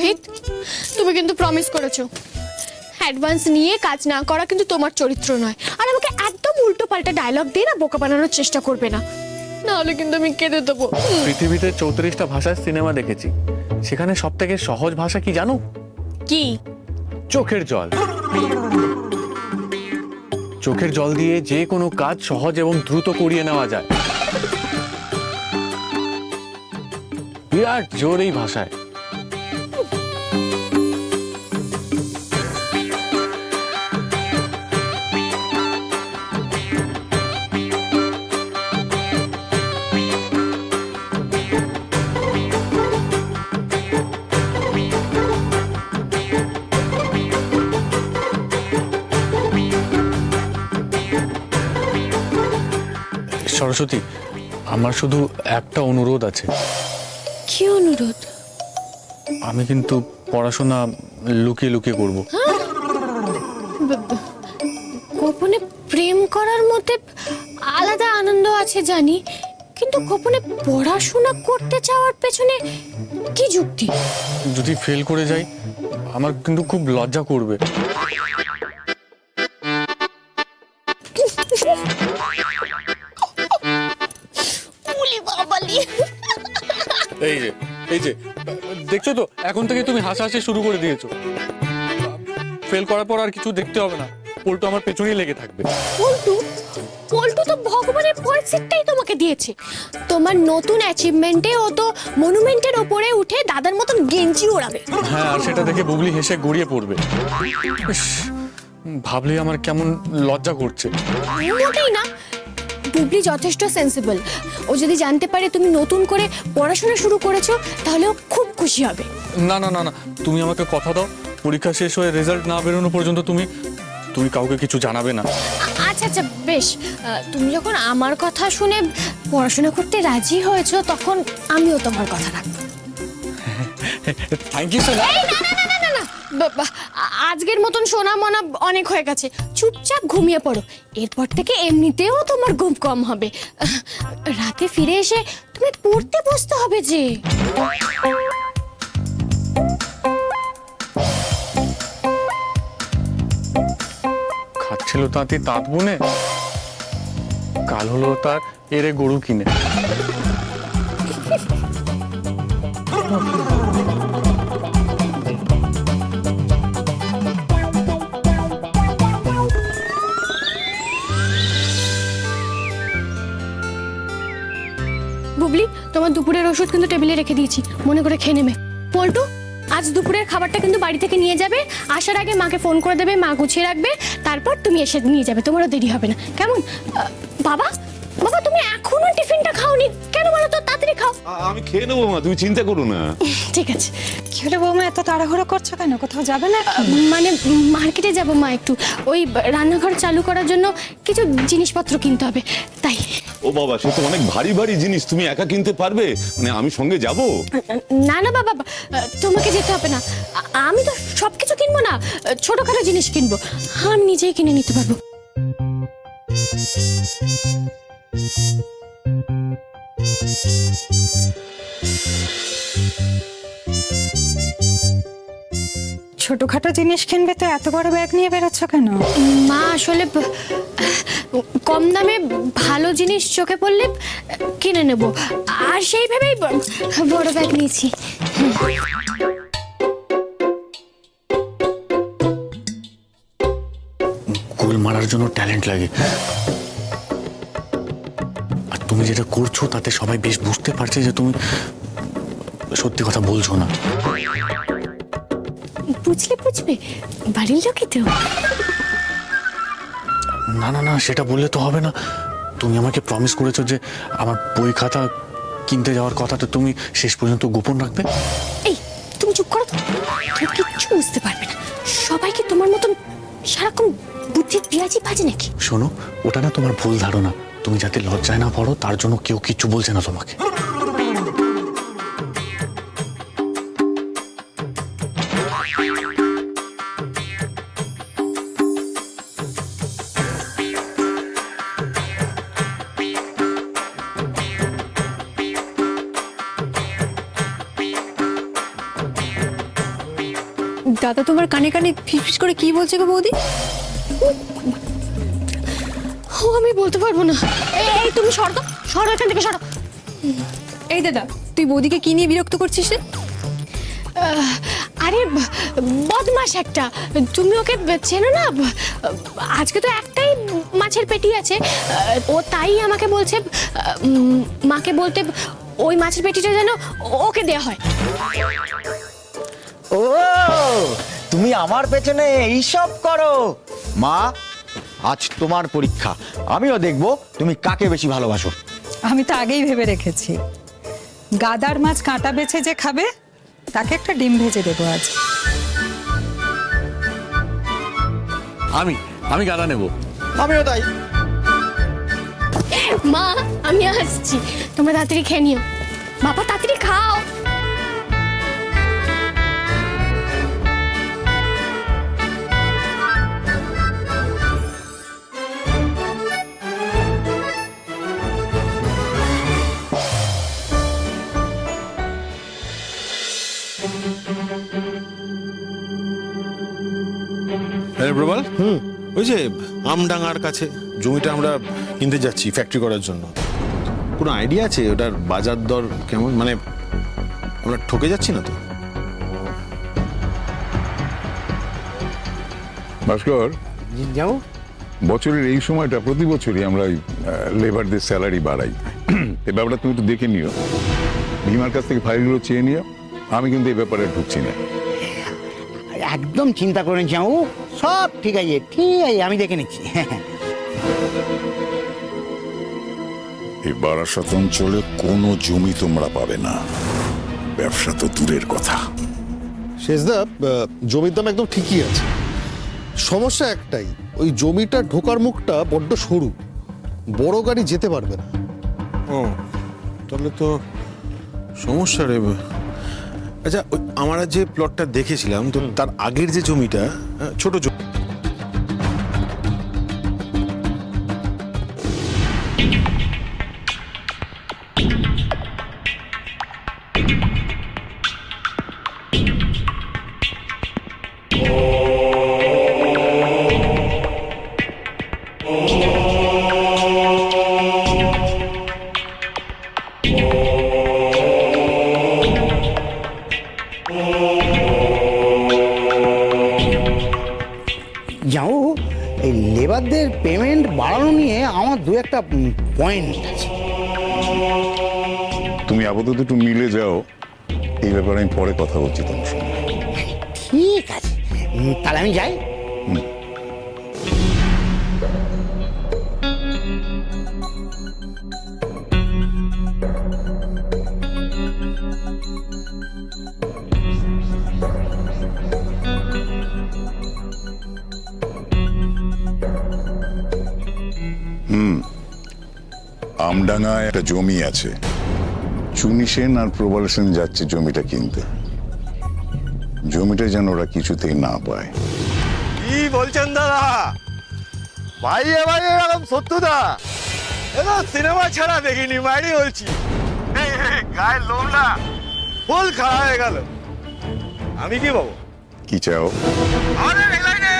অজিত, তুমি কিন্তু প্রমিস করেছো অ্যাডভান্স নিয়ে কাজ না করা কিন্তু তোমার চরিত্র নয়। আর আমাকে একদম উল্টো পাল্টা ডায়লগ দিয়ে না বোকা বানানোর চেষ্টা করবে না, নাহলে কিন্তু আমি কেঁদে দেবো। পৃথিবীতে 34টা ভাষার সিনেমা দেখেছি, সেখানে সব থেকে সহজ ভাষা কি জানো? কি? চোখের জল। চোখের জল দিয়ে যে কোনো কাজ সহজ এবং দ্রুত করিয়ে নেওয়া যায়। বিরাট জোর এই ভাষায়। সরস্বতী, আমার শুধু একটা অনুরোধ আছে। কি অনুরোধ? আমি কিন্তু পড়াশোনা লুকিয়ে লুকিয়ে করব। গোপনে প্রেম করার মধ্যে আলাদা আনন্দ আছে জানি, কিন্তু গোপনে পড়াশোনা করতে চাওয়ার পেছনে কি যুক্তি? যদি ফেল করে যাই, আমার কিন্তু খুব লজ্জা করবে। এই যে দেখছো তো, এখন থেকে তুমি হাসাহাসি শুরু করে দিয়েছো। ফেল করার পর আর কিছু দেখতে হবে না, পল্টু আমার পেছনেই লেগে থাকবে। পল্টু? পল্টু তো ভগবানের পরের সিটটাই তোমাকে দিয়েছে। তোমার নতুন অ্যাচিভমেন্টে ও তো মনুমেন্টের ওপরে উঠে দাদার মতন গেঞ্জি ওড়াবে। হ্যাঁ, আর সেটা দেখে বুবলি হেসে গড়িয়ে পড়বে। ইস, ভাবলেই আমার কেমন লজ্জা করছে। মোটেই না, বুবলি যথেষ্ট সেন্সিবল। ও যদি জানতে পারে তুমি নতুন করে পড়াশোনা শুরু করেছো, তাহলে ও খুব খুশি হবে। না না না না, তুমি আমাকে কথা দাও, পরীক্ষা শেষ হয়ে রেজাল্ট না বেরোনো পর্যন্ত তুমি কাউকে কিছু জানাবে না। আচ্ছা আচ্ছা বেশ, তুমি যখন আমার কথা শুনে পড়াশোনা করতে রাজি হয়েছো, তখন আমিও তোমার কথা রাখবো। Thank you so much. আজকের মতন সোনা মনা অনেক হয়ে গেছে, চুপচাপ ঘুমিয়ে পড়ো। এরপর থেকে এমনিতেও তোমার ঘুম কম হবে। রাতে ফিরে এসে তুমি পড়তে বসতে হবে যে। খাচ্ছিল তাঁতি তাঁত বুনে, কাল হলো তার এরে গরু কিনে। বুবলি, তোমার দুপুরের ওষুধ কিন্তু টেবিলে রেখে দিয়েছি, মনে করে খেয়ে নেবে। পল্টু, আজ দুপুরের খাবারটা কিন্তু বাড়ি থেকে নিয়ে যাবে। আসার আগে মাকে ফোন করে দেবে, মা গুছিয়ে রাখবে, তারপর তুমি এসে নিয়ে যাবে, তোমারও দেরি হবে না, কেমন? বাবা, বাবা তুমি এখনো টিফিনটা খাওনি কেন বলো তো? তাড়াতাড়ি খাও। আমি খেয়ে নেবো মা, তুমি চিন্তা করো না। ঠিক আছে। কি হলো বৌমা, এত তাড়াহুড়ো করছো কেন? কোথাও যাবে না? মানে মার্কেটে যাব মা, একটু ওই রান্নাঘর চালু করার জন্য কিছু জিনিসপত্র কিনতে হবে, তাই। ও বাবা, সে তো অনেক ভারী ভারী জিনিস, তুমি একা কিনতে পারবে? মানে আমি সঙ্গে যাব? না না বাবা, তোমাকে যেতে হবে না, আমি তো সবকিছু কিনবো না, ছোটখাটো জিনিস কিনবো, আমি নিজেই কিনে নিতে পারবো। ছোটখাটো জিনিস কিনবে তো এত বড় ব্যাগ নিয়ে বেরোচ্ছ কেন? মা আসলে কম দামে ভালো জিনিস চোখে পড়লে কিনে নেব, আর সেই ভেবেই বড় ব্যাগ নিয়েছি। গোল মারার জন্য ট্যালেন্ট লাগে, আর তুমি যেটা করছো তাতে সবাই বেশ বুঝতে পারছে যে তুমি সত্যি কথা বলছো না। বুঝলে বুঝবে, বাড়ির লোকই তো। না না না, সেটা বললে তো হবে না। তুমি আমাকে প্রমিস করেছো যে আমার বই খাতা কিনতে যাওয়ার কথাটা তুমি শেষ পর্যন্ত গোপন রাখবে। এই তুমি চুপ করো তো, তুমি কিচ্ছু বুঝতে পারবে না। সবাইকে তোমার মতন সারাক্ষণ বুদ্ধির পেঁয়াজি ভাজে নাকি? শোনো, ওটা না তোমার ভুল ধারণা। তুমি যাতে লজ্জায় না পড়ো তার জন্য কেউ কিচ্ছু বলছে না তোমাকে। দাদা তোমার কানে কানে ফিসফিস করে কি বলছে গো বৌদি? ও আমি বলতে পারবো না। এই তুমি সরো তো, সরো এখান থেকে, সরো। এই দাদা, তুই বৌদিকে কি নিয়ে বিরক্ত করছিস রে? আরে বদমাস একটা, তুমি ওকে চেনো না? আজকে তো একটাই মাছের পেটি আছে, ও তাই আমাকে বলছে মাকে বলতে ওই মাছের পেটিটা যেন ওকে দেয়া হয়। ও তুমি আমার পেছনে এইসব করো? মা, আজ তোমার পরীক্ষা, আমিও দেখব তুমি কাকে বেশি ভালোবাসো। আমি তো আগেই ভেবে রেখেছি, গাদার মাছ কাঁটা বেছে যে খাবে তাকে একটা ডিম ভেজে দেবো আজ। আমি গাদা নেব। আমিও তাই। মা আমি আসছি, তোমরা তাড়াতাড়ি খেয়ে নিও। বাবা তাড়াতাড়ি খাও। হ্যাঁ প্রবল, ওই যে আমডাঙ্গার কাছে জমিটা আমরা কিনতে যাচ্ছি ফ্যাক্টরি করার জন্য, কোনো আইডিয়া আছে ওটার বাজার দর কেমন? মানে আমরা ঠকে যাচ্ছি না তো? ভাস্কর, যাও। বছরের এই সময়টা প্রতি বছরই আমরা লেবারদের স্যালারি বাড়াই। এই ব্যাপারটা তুমি একটু দেখে নিও, ভীমার কাছ থেকে ফাইলগুলো চেয়ে নিও। আমি কিন্তু এই ব্যাপারে ঢুকছি না। একদম চিন্তা করে যাও, সব ঠিক আছে, ঠিক আছে, আমি দেখে নিচ্ছি। এই বারাসাত অঞ্চলে কোনো জমি তোমরা পাবে না, ব্যবসা তো দূরের কথা। শেষদা, জমির দাম একদম ঠিকই আছে, সমস্যা একটাই, ওই জমিটা ঢোকার মুখটা বড্ড সরু, বড় গাড়ি যেতে পারবে না। ও তাহলে তো সমস্যা রে। আচ্ছা, আমরা যে প্লটটা দেখেছিলাম তো তার আগের যে জমিটা, ছোট জমি, যাও, এই লেবারদের পেমেন্ট বাড়ানো নিয়ে আমার দু একটা পয়েন্ট আছে। তুমি আপাতত একটু মিলে যাও, এই ব্যাপারে আমি পরে কথা বলছি তোমার সঙ্গে। ঠিক আছে, তাহলে আমি যাই। আমডাঙ্গায় একটা জমি আছে, চুনি সেন আর প্রবল সেন যাচ্ছে জমিটা কিনতে। জমিটা যেন ওরা কিছুতেই না পায়। কি বলছেন দাদা? ভাই ভাই এরকম সত্যদা এতো সিনেমা ছাড়া দেখিনি, মাইরি বলছি। গায়ের লোম না ফুল খাড়া হয়ে গেল। আমি কি পাবো? কি চাও? আরে লাইনে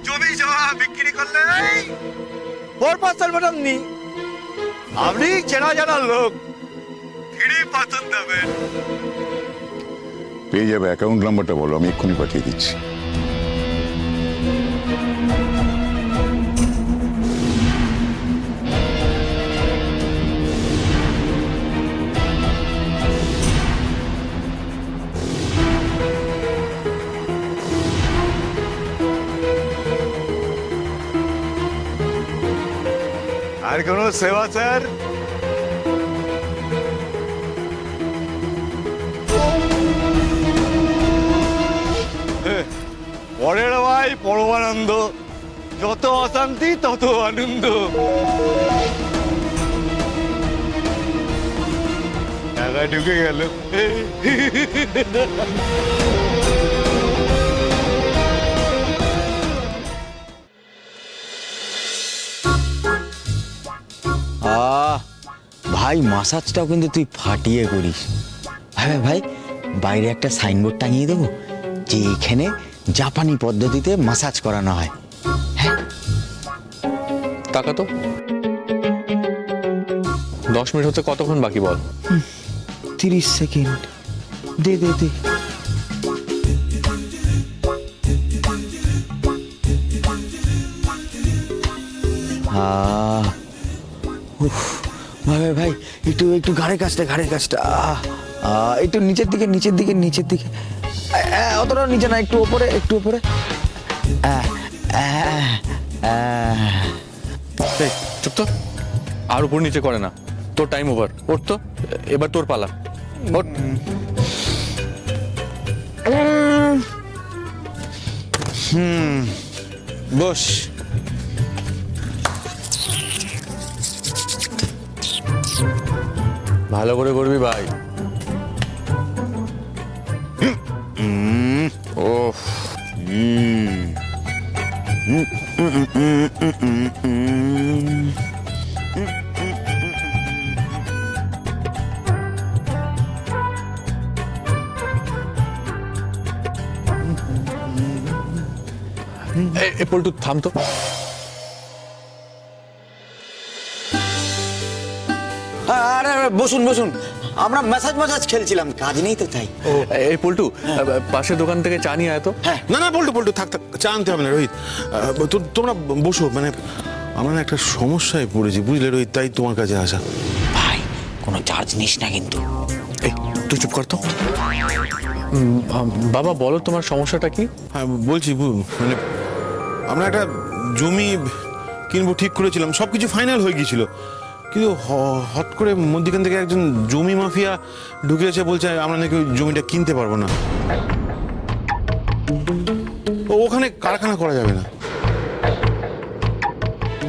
জমি জমা বিক্রি করলে 4% ম্যাডাম নি, আপনি চেনা জানা লোক, ফিরি পাতন দেবেন। পেয়ে যাবে, অ্যাকাউন্ট নাম্বারটা বলো, আমি এক্ষুনি পাঠিয়ে দিচ্ছি। আর কোনো সেবা স্যার? পরের ভাই পরমানন্দ, যত অশান্তি তত আনন্দ। টাকা ঢুকে গেল। ভাই, মাসাজটাও কিন্তু তুই ফাটিয়ে করিস। ভাই ভাই, বাইরে একটা সাইনবোর্ড টাঙিয়ে দেবো যে এখানে জাপানি পদ্ধতিতে মাসাজ করানো হয়। টাকা তো 10 মিনিট হতে কতক্ষণ বাকি বল? 30 সেকেন্ড। দে দে দে। ভাই ভাই ভাই, একটু একটু ঘাড়ের কাছটা একটু নিচের দিকে অতটা নিচে না, একটু ওপরে এই, চুপ তো, আর উপর নিচে করে না, তোর টাইম ওভার। ওঠ তো, এবার তোর পালা। ওঠ। বস। ভালো করে করবি ভাই। ওহ, এ পল্টু, থাম তো। আরে বসুন, আমরা ম্যাসাজ খেলছিলাম, কাজ নেই তো তাই। এই পল্টু, পাশের দোকান থেকে চা নিয়ে আয় তো। না পল্টু থাক চা আনতে হবে না রোহিত। তোমরা বসো, মানে আমরা না একটা সমস্যায় পড়েছি বুঝলে রোহিত, তাই তোমার কাছে আসা। ভাই কোনো চার্জ নিস না কিন্তু। এই, তুই চুপ কর তো। বাবা বলো, তোমার সমস্যাটা কি? হ্যাঁ বলছি, মানে আমরা একটা জমি কিনবো ঠিক করেছিলাম, সব কিছু ফাইনাল হয়ে গিয়েছিল, কিন্তু হট করে মধ্যখান থেকে একজন জমি মাফিয়া ঢুকিয়েছে, বলছে আমরা নাকি ওই জমিটা কিনতে পারবো না, ওখানে কারখানা করা যাবে না।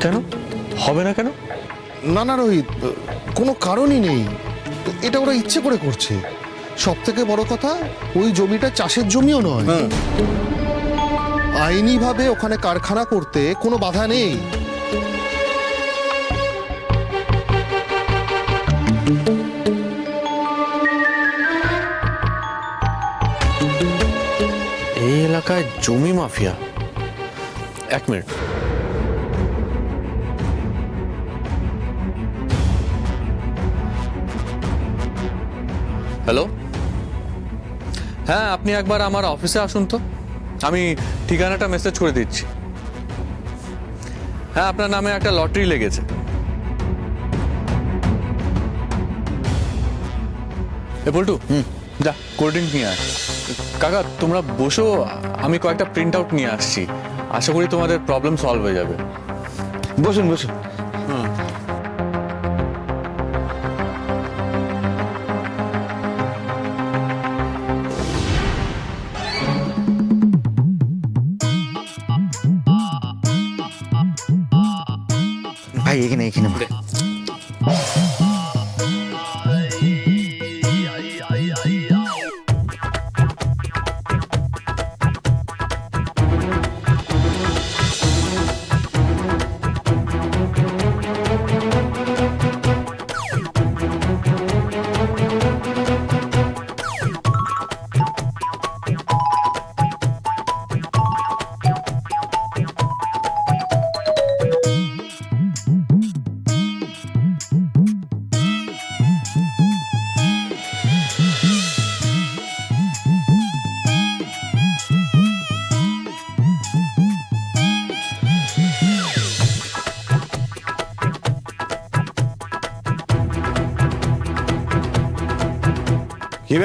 কেন হবে না? কেন? না রোহিত, কোনো কারণই নেই, এটা ওরা ইচ্ছে করে করছে। সব থেকে বড় কথা, ওই জমিটা চাষের জমিও নয়, আইনিভাবে ওখানে কারখানা করতে কোনো বাধা নেই। এই এলাকায় জমি মাফিয়া? 1 মিনিট। হ্যালো, হ্যাঁ আপনি একবার আমার অফিসে আসুন তো, আমি ঠিকানাটা মেসেজ করে দিচ্ছি। হ্যাঁ, আপনার নামে একটা লটারি লেগেছে। এ পল্টু, যা কোল্ড ড্রিঙ্ক নিয়ে আয়। কাকা তোমরা বসো, আমি কয়েকটা প্রিন্ট আউট নিয়ে আসছি, আশা করি তোমাদের প্রবলেম সলভ হয়ে যাবে। বসুন। ভাই এখানে কি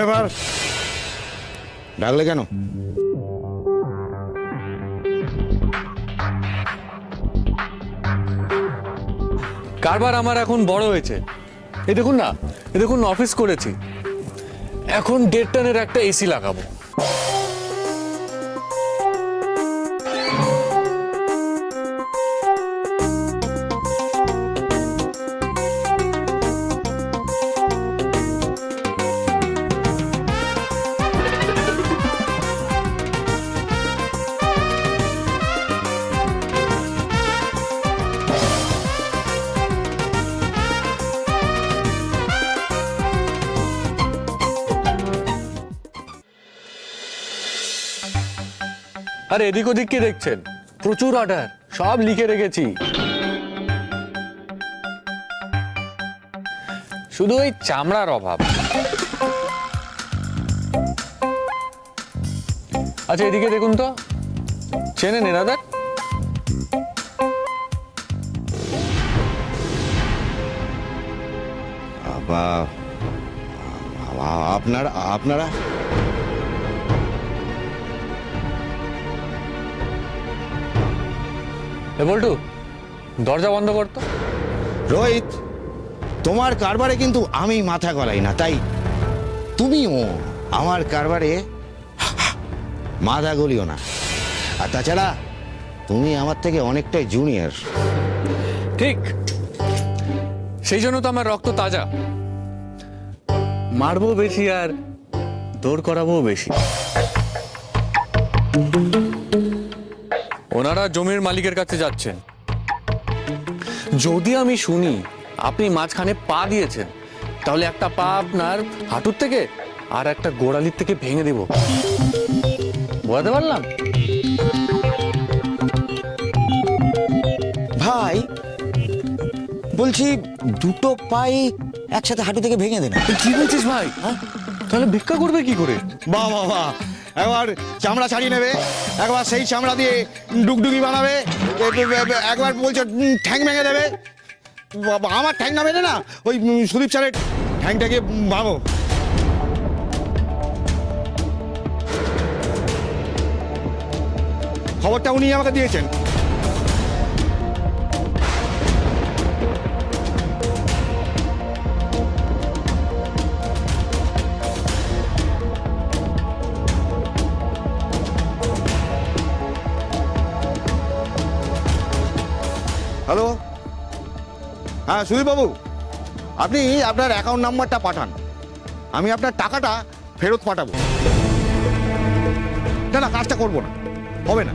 ব্যাপার, ডাকলে কেন? কারবার আমার এখন বড় হয়েছে। এই দেখুন না, এই দেখুন অফিস করেছি, এখন 1.5 টনের একটা এসি লাগাবো। আর এদিক ওদিক কি দেখছেন? প্রচুর অর্ডার, সব লিখে রেখেছি। শুধু ওই চামড়ার অভাব। আচ্ছা এদিকে দেখুন তো, চেনেন এনাদের? আপনারা এ বল্টু, দরজা বন্ধ করতো। রোহিত, তোমার কারবারে কিন্তু আমি মাথা গলাই না, তাই তুমিও আমার কারবারে মাথা গলিও না। আর তাছাড়া তুমি আমার থেকে অনেকটাই জুনিয়র। ঠিক, সেই জন্য তো আমার রক্ত তাজা। মারবো বেশি আর দৌড় করাবো বেশি। ওনারা জমির মালিকের কাছে যাচ্ছেন। যদি আমি শুনি আপনি মাঝখানে পা দিয়েছেন, তাহলে একটা পা আপনার হাঁটুর থেকে আর একটা গোড়ালির থেকে ভেঙে দেব। বোঝাতে পারলাম? ভাই বলছি দুটো পাই একসাথে হাঁটু থেকে ভেঙে দেন। কি বলছিস ভাই? তাহলে ভিক্ষা করবে কি করে? বাহ বাহ বাহ, একবার চামড়া ছাড়িয়ে নেবে, একবার সেই চামড়া দিয়ে ডুগডুগি বানাবে, একবার বলছে ঠ্যাং ভেঙে দেবে। বাবা, আমার ঠ্যাং না মেনে না, ওই সুদীপ স্যারের ঠ্যাংটাকে ভাবো। খবরটা উনি আমাকে দিয়েছেন। হ্যালো, হ্যাঁ সুদীপ বাবু, আপনি আপনার অ্যাকাউন্ট নাম্বারটা পাঠান, আমি আপনার টাকাটা ফেরত পাঠাবো। না না, কাজটা করবো না, হবে না।